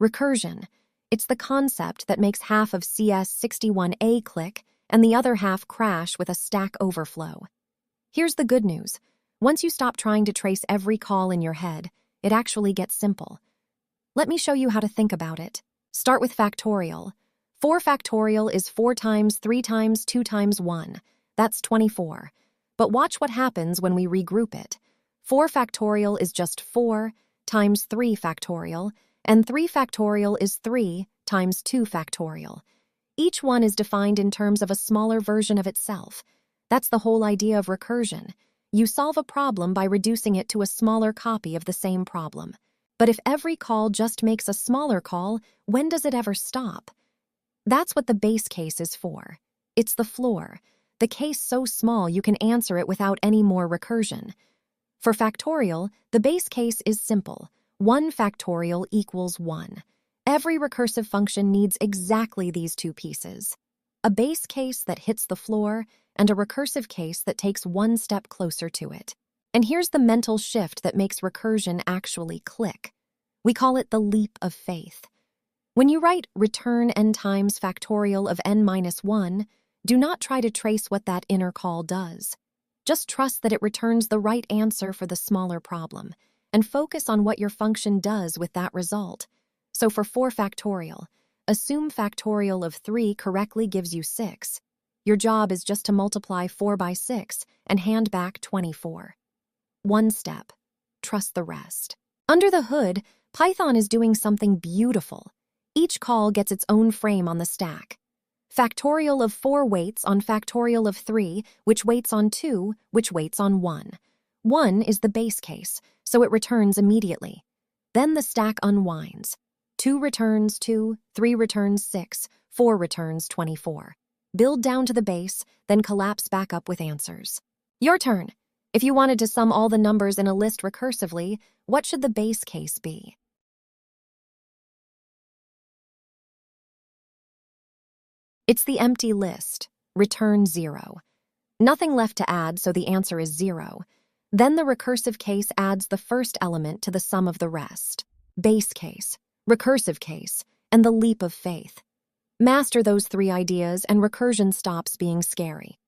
Recursion. It's the concept that makes half of CS61A click and the other half crash with a Stack Overflow. Here's the good news. Once you stop trying to trace every call in your head, it actually gets simple. Let me show you how to think about it. Start with factorial. 4 factorial is 4 times 3 times 2 times 1. That's 24. But watch what happens when we regroup it. 4 factorial is just 4 times 3 factorial, and 3 factorial is 3 times 2 factorial. Each one is defined in terms of a smaller version of itself. That's the whole idea of recursion. You solve a problem by reducing it to a smaller copy of the same problem. But if every call just makes a smaller call, when does it ever stop? That's what the base case is for. It's the floor, the case so small you can answer it without any more recursion. For factorial, the base case is simple. 1 factorial equals 1. Every recursive function needs exactly these two pieces. A base case that hits the floor and a recursive case that takes one step closer to it. And here's the mental shift that makes recursion actually click. We call it the leap of faith. When you write return n times factorial of n minus 1, do not try to trace what that inner call does. Just trust that it returns the right answer for the smaller problem, and focus on what your function does with that result. So for 4 factorial, assume factorial of 3 correctly gives you 6. Your job is just to multiply 4 by 6 and hand back 24. One step. Trust the rest. Under the hood, Python is doing something beautiful. Each call gets its own frame on the stack. Factorial of 4 waits on factorial of 3, which waits on 2, which waits on 1. 1 is the base case, so it returns immediately. Then the stack unwinds. 2 returns 2, 3 returns 6, 4 returns 24. Build down to the base, then collapse back up with answers. Your turn. If you wanted to sum all the numbers in a list recursively, what should the base case be? It's the empty list. Return 0. Nothing left to add, so the answer is 0. Then the recursive case adds the first element to the sum of the rest. Base case, recursive case, and the leap of faith. Master those 3 ideas and recursion stops being scary.